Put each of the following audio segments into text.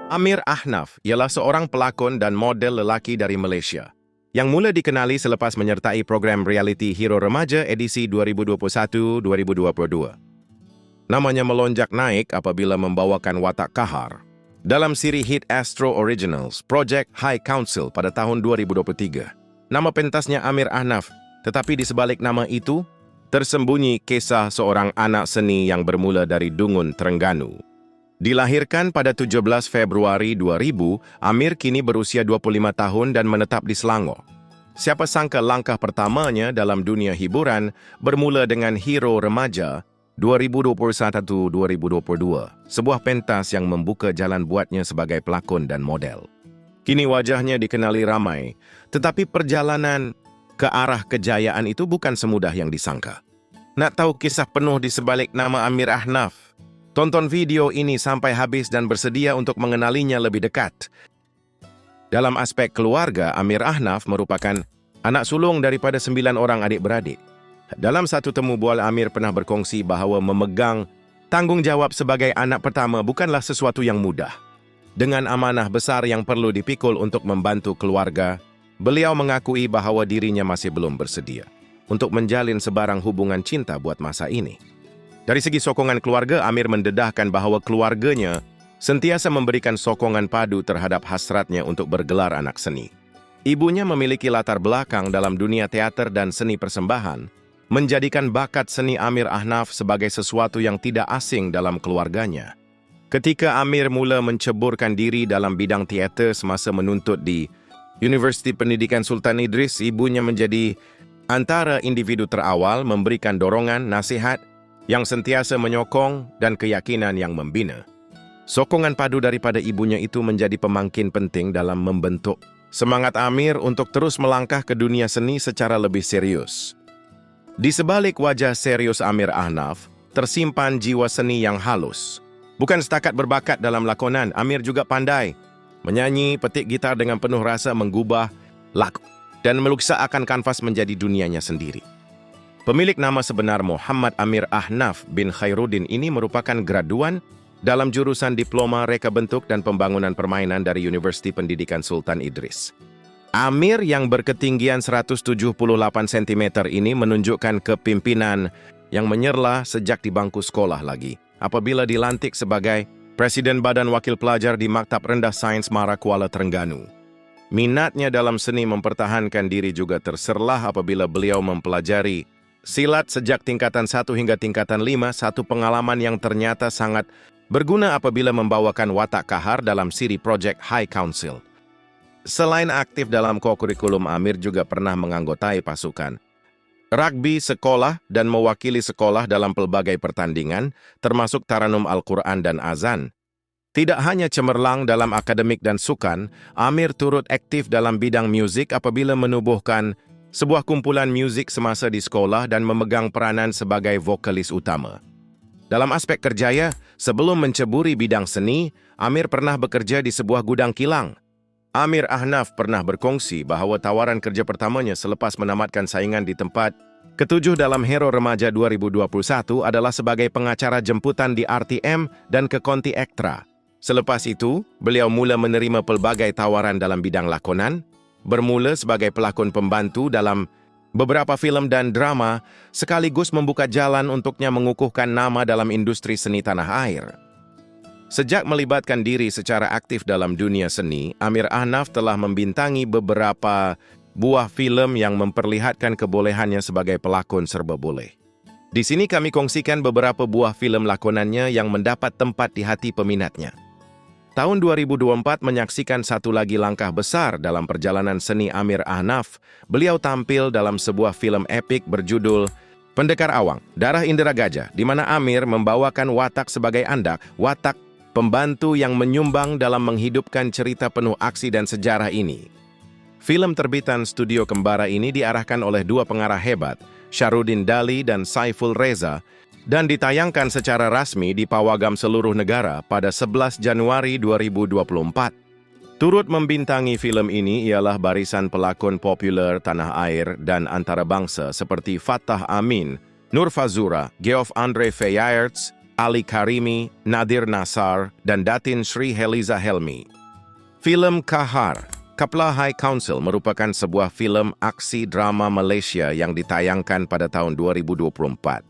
Amir Ahnaf ialah seorang pelakon dan model lelaki dari Malaysia yang mula dikenali selepas menyertai program reality Hero Remaja edisi 2021-2022. Namanya melonjak naik apabila membawakan watak kahar dalam siri hit Astro Originals Project High Council pada tahun 2023. Nama pentasnya Amir Ahnaf, tetapi di sebalik nama itu tersembunyi kisah seorang anak seni yang bermula dari Dungun, Terengganu. Dilahirkan pada 17 Februari 2000, Amir kini berusia 25 tahun dan menetap di Selangor. Siapa sangka langkah pertamanya dalam dunia hiburan bermula dengan Hero Remaja 2021-2022, sebuah pentas yang membuka jalan buatnya sebagai pelakon dan model. Kini wajahnya dikenali ramai, tetapi perjalanan ke arah kejayaan itu bukan semudah yang disangka. Nak tahu kisah penuh di sebalik nama Amir Ahnaf? Tonton video ini sampai habis dan bersedia untuk mengenalinya lebih dekat. Dalam aspek keluarga, Amir Ahnaf merupakan anak sulung daripada 9 orang adik-beradik. Dalam satu temu bual, Amir pernah berkongsi bahawa memegang tanggungjawab sebagai anak pertama bukanlah sesuatu yang mudah. Dengan amanah besar yang perlu dipikul untuk membantu keluarga, beliau mengakui bahawa dirinya masih belum bersedia untuk menjalin sebarang hubungan cinta buat masa ini. Dari segi sokongan keluarga, Amir mendedahkan bahawa keluarganya sentiasa memberikan sokongan padu terhadap hasratnya untuk bergelar anak seni. Ibunya memiliki latar belakang dalam dunia teater dan seni persembahan, menjadikan bakat seni Amir Ahnaf sebagai sesuatu yang tidak asing dalam keluarganya. Ketika Amir mula menceburkan diri dalam bidang teater semasa menuntut di Universiti Pendidikan Sultan Idris, ibunya menjadi antara individu terawal memberikan dorongan, nasihat yang sentiasa menyokong dan keyakinan yang membina. Sokongan padu daripada ibunya itu menjadi pemangkin penting dalam membentuk semangat Amir untuk terus melangkah ke dunia seni secara lebih serius. Di sebalik wajah serius Amir Ahnaf, tersimpan jiwa seni yang halus. Bukan setakat berbakat dalam lakonan, Amir juga pandai menyanyi, petik gitar dengan penuh rasa, menggubah lagu, dan melukis akan kanvas menjadi dunianya sendiri. Pemilik nama sebenar Muhammad Amir Ahnaf bin Khairuddin ini merupakan graduan dalam jurusan Diploma Reka Bentuk dan Pembangunan Permainan dari Universiti Pendidikan Sultan Idris. Amir yang berketinggian 178 cm ini menunjukkan kepimpinan yang menyerlah sejak di bangku sekolah lagi, apabila dilantik sebagai Presiden Badan Wakil Pelajar di Maktab Rendah Sains Mara Kuala Terengganu. Minatnya dalam seni mempertahankan diri juga terserlah apabila beliau mempelajari silat sejak tingkatan 1 hingga tingkatan 5, satu pengalaman yang ternyata sangat berguna apabila membawakan watak kahar dalam siri Project High Council. Selain aktif dalam kokurikulum, Amir juga pernah menganggotai pasukan rugby sekolah dan mewakili sekolah dalam pelbagai pertandingan, termasuk Taranum Al-Quran dan Azan. Tidak hanya cemerlang dalam akademik dan sukan, Amir turut aktif dalam bidang muzik apabila menubuhkan sebuah kumpulan muzik semasa di sekolah dan memegang peranan sebagai vokalis utama. Dalam aspek kerjaya, sebelum menceburi bidang seni, Amir pernah bekerja di sebuah gudang kilang. Amir Ahnaf pernah berkongsi bahawa tawaran kerja pertamanya selepas menamatkan saingan di tempat ke-7 dalam Hero Remaja 2021 adalah sebagai pengacara jemputan di RTM dan ke Konti Ektra. Selepas itu, beliau mula menerima pelbagai tawaran dalam bidang lakonan, bermula sebagai pelakon pembantu dalam beberapa filem dan drama, sekaligus membuka jalan untuknya mengukuhkan nama dalam industri seni tanah air. Sejak melibatkan diri secara aktif dalam dunia seni, Amir Ahnaf telah membintangi beberapa buah filem yang memperlihatkan kebolehannya sebagai pelakon serba boleh. Di sini kami kongsikan beberapa buah filem lakonannya yang mendapat tempat di hati peminatnya. Tahun 2024 menyaksikan satu lagi langkah besar dalam perjalanan seni Amir Ahnaf. Beliau tampil dalam sebuah filem epik berjudul Pendekar Awang, Darah Indera Gajah, di mana Amir membawakan watak sebagai Andak, watak pembantu yang menyumbang dalam menghidupkan cerita penuh aksi dan sejarah ini. Film terbitan Studio Kembara ini diarahkan oleh dua pengarah hebat, Syarudin Dali dan Saiful Reza, dan ditayangkan secara rasmi di pawagam seluruh negara pada 11 Januari 2024. Turut membintangi film ini ialah barisan pelakon populer tanah air dan antarabangsa seperti Fatah Amin, Nur Fazura, Geoff Andre Feyerts, Ali Karimi, Nadir Nassar, dan Datin Sri Heliza Helmi. Film Kahar, Kapla High Council merupakan sebuah film aksi drama Malaysia yang ditayangkan pada tahun 2024.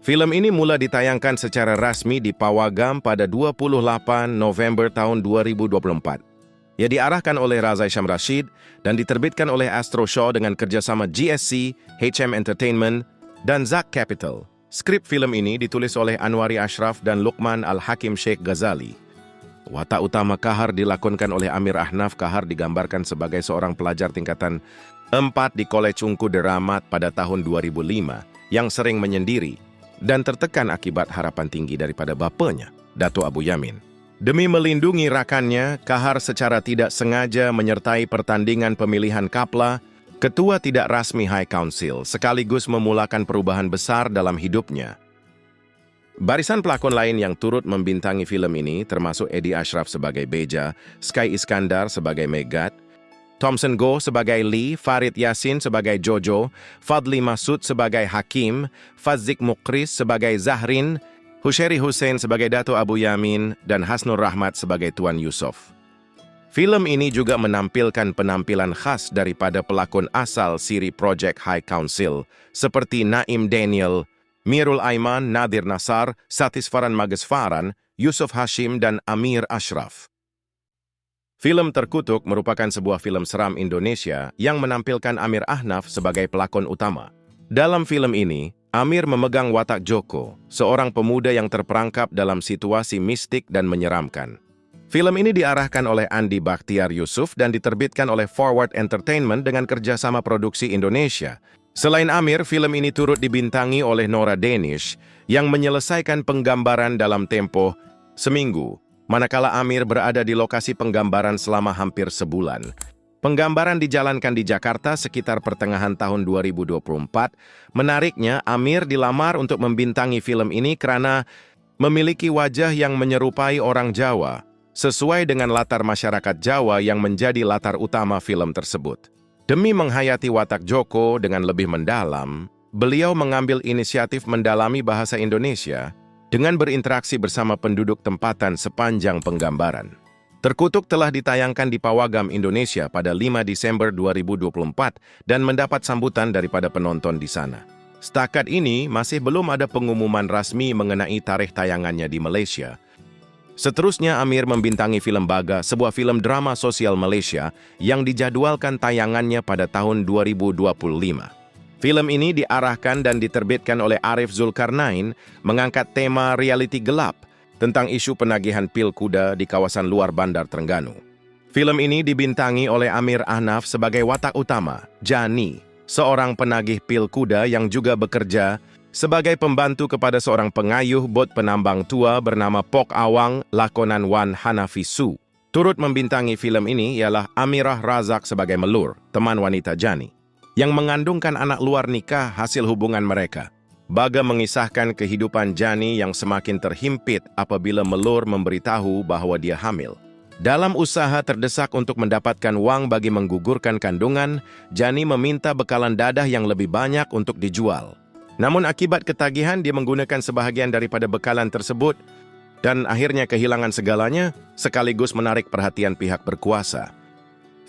Film ini mula ditayangkan secara rasmi di Pawagam pada 28 November tahun 2024. Ia diarahkan oleh Razai Syam Rashid dan diterbitkan oleh Astro Shaw dengan kerjasama GSC, HM Entertainment, dan Zak Capital. Skrip filem ini ditulis oleh Anwari Ashraf dan Luqman Al-Hakim Sheikh Ghazali. Watak utama Kahar dilakonkan oleh Amir Ahnaf. Kahar digambarkan sebagai seorang pelajar tingkatan 4 di Kolej Ungku Deramat pada tahun 2005 yang sering menyendiri dan tertekan akibat harapan tinggi daripada bapanya, Dato' Abu Yamin. Demi melindungi rakannya, Kahar secara tidak sengaja menyertai pertandingan pemilihan Kapla, ketua tidak rasmi High Council, sekaligus memulakan perubahan besar dalam hidupnya. Barisan pelakon lain yang turut membintangi film ini termasuk Eddie Ashraf sebagai Beja, Sky Iskandar sebagai Megat, Thompson Goh sebagai Lee, Farid Yasin sebagai Jojo, Fadli Masud sebagai Hakim, Fazzik Mukris sebagai Zahrin, Husheri Hussein sebagai Dato' Abu Yamin, dan Hasnur Rahmat sebagai Tuan Yusof. Film ini juga menampilkan penampilan khas daripada pelakon asal siri Project High Council, seperti Naim Daniel, Mirul Aiman, Nadir Nassar, Satisfaran Magesfaran, Yusuf Hashim, dan Amir Ashraf. Film Terkutuk merupakan sebuah film seram Indonesia yang menampilkan Amir Ahnaf sebagai pelakon utama. Dalam film ini, Amir memegang watak Joko, seorang pemuda yang terperangkap dalam situasi mistik dan menyeramkan. Film ini diarahkan oleh Andi Bakhtiar Yusuf dan diterbitkan oleh Forward Entertainment dengan kerjasama produksi Indonesia. Selain Amir, film ini turut dibintangi oleh Nora Danish yang menyelesaikan penggambaran dalam tempo seminggu, manakala Amir berada di lokasi penggambaran selama hampir sebulan. Penggambaran dijalankan di Jakarta sekitar pertengahan tahun 2024. Menariknya, Amir dilamar untuk membintangi film ini karena memiliki wajah yang menyerupai orang Jawa, sesuai dengan latar masyarakat Jawa yang menjadi latar utama film tersebut. Demi menghayati watak Joko dengan lebih mendalam, beliau mengambil inisiatif mendalami bahasa Indonesia dengan berinteraksi bersama penduduk tempatan sepanjang penggambaran. Terkutuk telah ditayangkan di Pawagam, Indonesia pada 5 Desember 2024 dan mendapat sambutan daripada penonton di sana. Setakat ini, masih belum ada pengumuman rasmi mengenai tarikh tayangannya di Malaysia. Seterusnya, Amir membintangi film Baga, sebuah film drama sosial Malaysia yang dijadwalkan tayangannya pada tahun 2025. Film ini diarahkan dan diterbitkan oleh Arif Zulkarnain, mengangkat tema realiti gelap tentang isu penagihan pil kuda di kawasan luar Bandar Terengganu. Film ini dibintangi oleh Amir Ahnaf sebagai watak utama, Jani, seorang penagih pil kuda yang juga bekerja sebagai pembantu kepada seorang pengayuh bot penambang tua bernama Pok Awang, lakonan Wan Hanafi Su. Turut membintangi film ini ialah Amirah Razak sebagai Melur, teman wanita Jani, yang mengandungkan anak luar nikah hasil hubungan mereka. Baga mengisahkan kehidupan Jani yang semakin terhimpit apabila Melur memberitahu bahwa dia hamil. Dalam usaha terdesak untuk mendapatkan wang bagi menggugurkan kandungan, Jani meminta bekalan dadah yang lebih banyak untuk dijual. Namun akibat ketagihan, dia menggunakan sebahagian daripada bekalan tersebut dan akhirnya kehilangan segalanya, sekaligus menarik perhatian pihak berkuasa.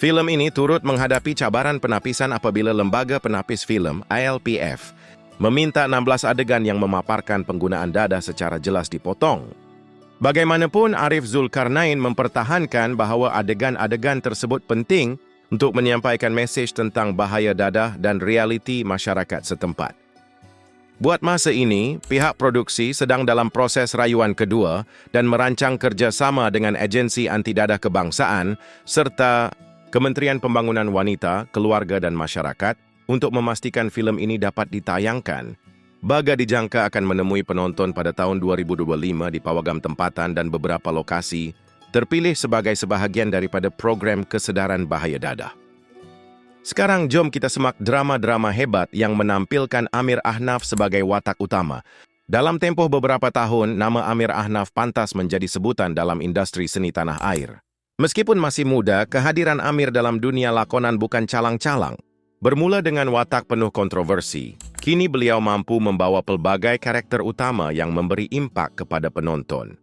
Film ini turut menghadapi cabaran penapisan apabila Lembaga Penapis Film, ILPF, meminta 16 adegan yang memaparkan penggunaan dadah secara jelas dipotong. Bagaimanapun, Arif Zulkarnain mempertahankan bahawa adegan-adegan tersebut penting untuk menyampaikan mesej tentang bahaya dadah dan realiti masyarakat setempat. Buat masa ini, pihak produksi sedang dalam proses rayuan kedua dan merancang kerjasama dengan agensi anti dadah kebangsaan serta Kementerian Pembangunan Wanita, Keluarga dan Masyarakat untuk memastikan filem ini dapat ditayangkan. Baga dijangka akan menemui penonton pada tahun 2025 di Pawagam tempatan dan beberapa lokasi, terpilih sebagai sebahagian daripada program kesedaran bahaya dadah. Sekarang jom kita semak drama-drama hebat yang menampilkan Amir Ahnaf sebagai watak utama. Dalam tempoh beberapa tahun, nama Amir Ahnaf pantas menjadi sebutan dalam industri seni tanah air. Meskipun masih muda, kehadiran Amir dalam dunia lakonan bukan calang-calang. Bermula dengan watak penuh kontroversi, kini beliau mampu membawa pelbagai karakter utama yang memberi impak kepada penonton.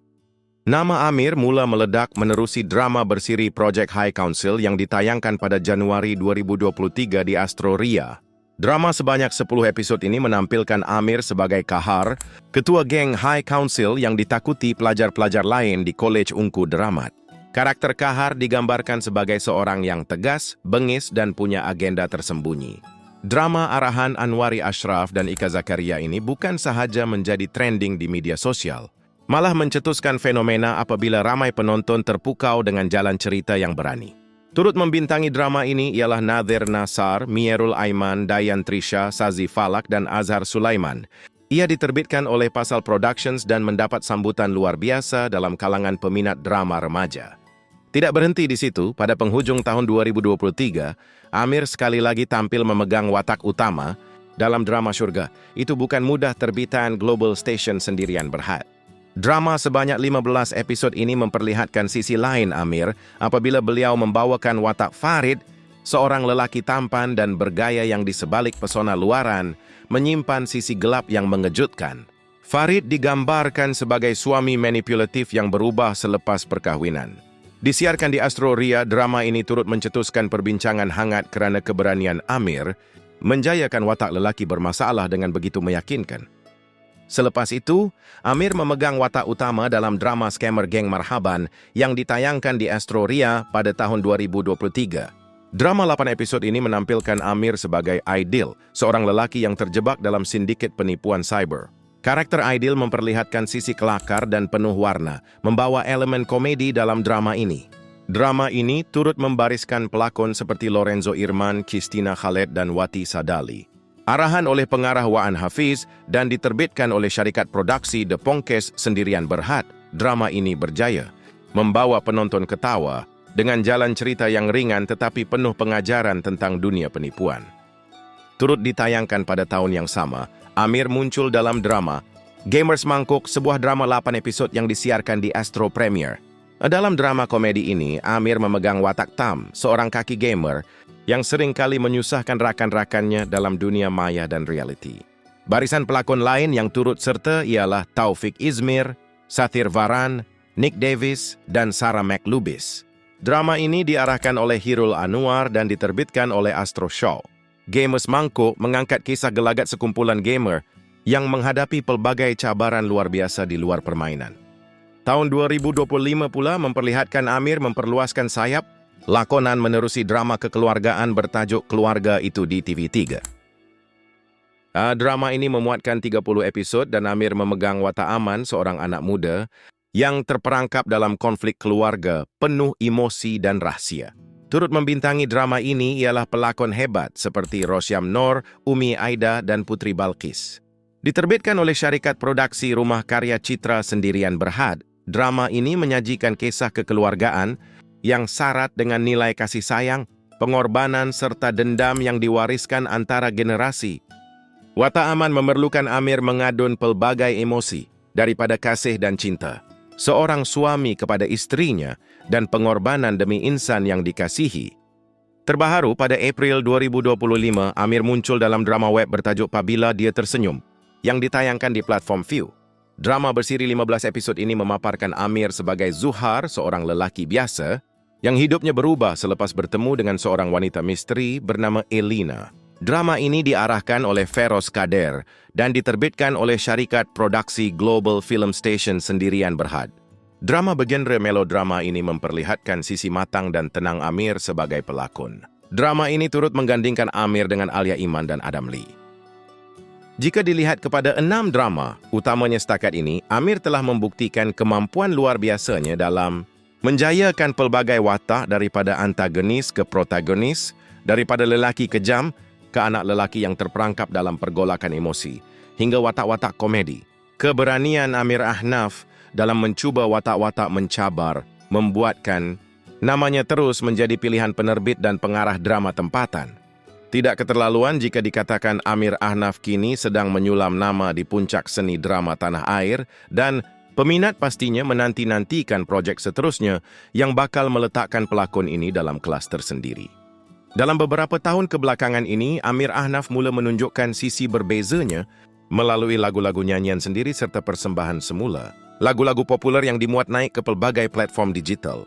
Nama Amir mula meledak menerusi drama bersiri Project High Council yang ditayangkan pada Januari 2023 di Astro Ria. Drama sebanyak 10 episod ini menampilkan Amir sebagai Kahar, ketua geng High Council yang ditakuti pelajar-pelajar lain di Kolej Ungku Deramat. Karakter Kahar digambarkan sebagai seorang yang tegas, bengis, dan punya agenda tersembunyi. Drama arahan Anwari Ashraf dan Ika Zakaria ini bukan sahaja menjadi trending di media sosial, malah mencetuskan fenomena apabila ramai penonton terpukau dengan jalan cerita yang berani. Turut membintangi drama ini ialah Nadir Nasar, Mierul Aiman, Dayan Trisha, Sazi Falak, dan Azhar Sulaiman. Ia diterbitkan oleh Pasal Productions dan mendapat sambutan luar biasa dalam kalangan peminat drama remaja. Tidak berhenti di situ, pada penghujung tahun 2023, Amir sekali lagi tampil memegang watak utama dalam drama Syurga. Itu bukan mudah terbitan Global Station Sendirian Berhad. Drama sebanyak 15 episod ini memperlihatkan sisi lain Amir apabila beliau membawakan watak Farid, seorang lelaki tampan dan bergaya yang di sebalik pesona luaran, menyimpan sisi gelap yang mengejutkan. Farid digambarkan sebagai suami manipulatif yang berubah selepas perkahwinan. Disiarkan di Astro Ria, drama ini turut mencetuskan perbincangan hangat kerana keberanian Amir menjayakan watak lelaki bermasalah dengan begitu meyakinkan. Selepas itu, Amir memegang watak utama dalam drama Scammer Geng Marhaban yang ditayangkan di Astro Ria pada tahun 2023. Drama 8 episod ini menampilkan Amir sebagai Aidil, seorang lelaki yang terjebak dalam sindiket penipuan cyber. Karakter Aidil memperlihatkan sisi kelakar dan penuh warna, membawa elemen komedi dalam drama ini. Drama ini turut membariskan pelakon seperti Lorenzo Irman, Christina Khaled, dan Wati Sadali. Arahan oleh pengarah Waan Hafiz dan diterbitkan oleh syarikat produksi The Pongkes Sendirian Berhad, drama ini berjaya membawa penonton ketawa dengan jalan cerita yang ringan tetapi penuh pengajaran tentang dunia penipuan. Turut ditayangkan pada tahun yang sama, Amir muncul dalam drama Gamers Mangkuk, sebuah drama 8 episod yang disiarkan di Astro Premier. Dalam drama komedi ini, Amir memegang watak Tam, seorang kaki gamer yang sering kali menyusahkan rakan-rakannya dalam dunia maya dan reality. Barisan pelakon lain yang turut serta ialah Taufik Izmir, Sathir Varan, Nick Davis, dan Sarah McLubis. Drama ini diarahkan oleh Hirul Anwar dan diterbitkan oleh Astro Show. Gamers Mangkuk mengangkat kisah gelagat sekumpulan gamer yang menghadapi pelbagai cabaran luar biasa di luar permainan. Tahun 2025 pula memperlihatkan Amir memperluaskan sayap lakonan menerusi drama kekeluargaan bertajuk Keluarga Itu di TV3. Drama ini memuatkan 30 episod dan Amir memegang watak Aman, seorang anak muda yang terperangkap dalam konflik keluarga penuh emosi dan rahsia. Turut membintangi drama ini ialah pelakon hebat seperti Rosyam Noor, Umi Aida, dan Putri Balkis. Diterbitkan oleh syarikat produksi Rumah Karya Citra Sendirian Berhad, drama ini menyajikan kisah kekeluargaan yang syarat dengan nilai kasih sayang, pengorbanan, serta dendam yang diwariskan antara generasi. Watak Aman memerlukan Amir mengadun pelbagai emosi daripada kasih dan cinta, seorang suami kepada istrinya, dan pengorbanan demi insan yang dikasihi. Terbaharu pada April 2025, Amir muncul dalam drama web bertajuk Pabila Dia Tersenyum, yang ditayangkan di platform View. Drama bersiri 15 episod ini memaparkan Amir sebagai Zuhar, seorang lelaki biasa, yang hidupnya berubah selepas bertemu dengan seorang wanita misteri bernama Elina. Drama ini diarahkan oleh Feroz Kader dan diterbitkan oleh syarikat produksi Global Film Station Sendirian Berhad. Drama bergenre melodrama ini memperlihatkan sisi matang dan tenang Amir sebagai pelakon. Drama ini turut menggandingkan Amir dengan Alia Iman dan Adam Lee. Jika dilihat kepada 6 drama utamanya setakat ini, Amir telah membuktikan kemampuan luar biasanya dalam menjayakan pelbagai watak daripada antagonis ke protagonis, daripada lelaki kejam ke anak lelaki yang terperangkap dalam pergolakan emosi, hingga watak-watak komedi. Keberanian Amir Ahnaf dalam mencuba watak-watak mencabar, membuatkan namanya terus menjadi pilihan penerbit dan pengarah drama tempatan. Tidak keterlaluan jika dikatakan Amir Ahnaf kini sedang menyulam nama di puncak seni drama tanah air dan peminat pastinya menanti-nantikan projek seterusnya yang bakal meletakkan pelakon ini dalam kelas tersendiri. Dalam beberapa tahun kebelakangan ini, Amir Ahnaf mula menunjukkan sisi berbezanya melalui lagu-lagu nyanyian sendiri serta persembahan semula. Lagu-lagu populer yang dimuat naik ke pelbagai platform digital.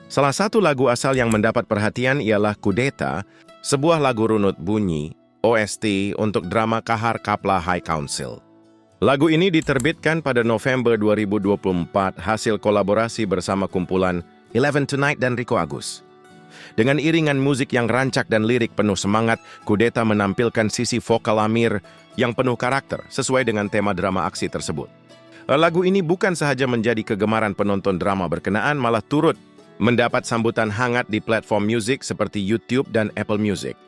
Salah satu lagu asal yang mendapat perhatian ialah Kudeta, sebuah lagu runut bunyi, OST untuk drama Kahar Kapla High Council. Lagu ini diterbitkan pada November 2024 hasil kolaborasi bersama kumpulan Eleven Tonight dan Rico Agus. Dengan iringan musik yang rancak dan lirik penuh semangat, Kudeta menampilkan sisi vokal Amir yang penuh karakter sesuai dengan tema drama aksi tersebut. Lagu ini bukan sahaja menjadi kegemaran penonton drama berkenaan, malah turut mendapat sambutan hangat di platform musik seperti YouTube dan Apple Music.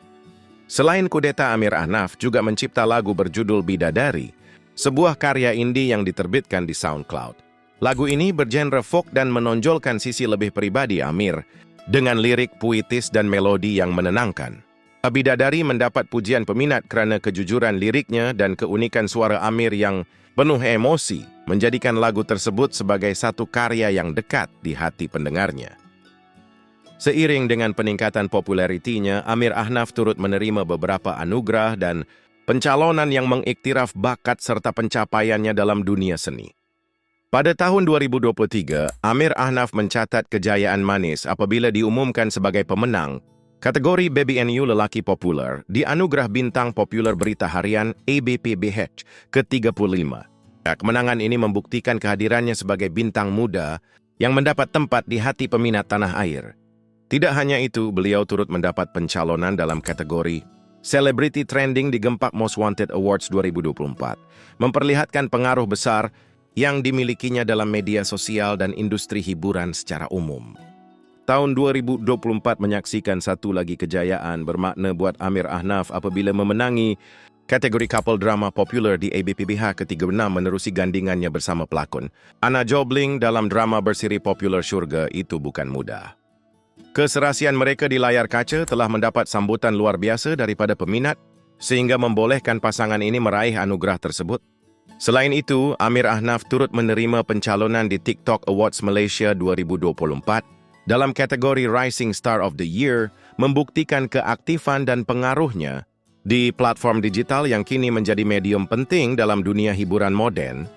Selain Kudeta, Amir Ahnaf juga mencipta lagu berjudul Bidadari, sebuah karya indie yang diterbitkan di SoundCloud. Lagu ini bergenre folk dan menonjolkan sisi lebih pribadi Amir, dengan lirik puitis dan melodi yang menenangkan. Bidadari mendapat pujian peminat kerana kejujuran liriknya dan keunikan suara Amir yang penuh emosi, menjadikan lagu tersebut sebagai satu karya yang dekat di hati pendengarnya. Seiring dengan peningkatan popularitinya, Amir Ahnaf turut menerima beberapa anugerah dan pencalonan yang mengiktiraf bakat serta pencapaiannya dalam dunia seni. Pada tahun 2023, Amir Ahnaf mencatat kejayaan manis apabila diumumkan sebagai pemenang kategori BBNU Lelaki Populer di Anugerah Bintang Populer Berita Harian ABPBH ke-35. Kemenangan ini membuktikan kehadirannya sebagai bintang muda yang mendapat tempat di hati peminat tanah air. Tidak hanya itu, beliau turut mendapat pencalonan dalam kategori Celebrity Trending di Gempak Most Wanted Awards 2024, memperlihatkan pengaruh besar yang dimilikinya dalam media sosial dan industri hiburan secara umum. Tahun 2024 menyaksikan satu lagi kejayaan bermakna buat Amir Ahnaf apabila memenangi kategori couple drama popular di ABPBH ke-36 menerusi gandingannya bersama pelakon Anna Jobling dalam drama bersiri populer Syurga Itu Bukan Mudah. Keserasian mereka di layar kaca telah mendapat sambutan luar biasa daripada peminat sehingga membolehkan pasangan ini meraih anugerah tersebut. Selain itu, Amir Ahnaf turut menerima pencalonan di TikTok Awards Malaysia 2024 dalam kategori Rising Star of the Year, membuktikan keaktifan dan pengaruhnya di platform digital yang kini menjadi medium penting dalam dunia hiburan moden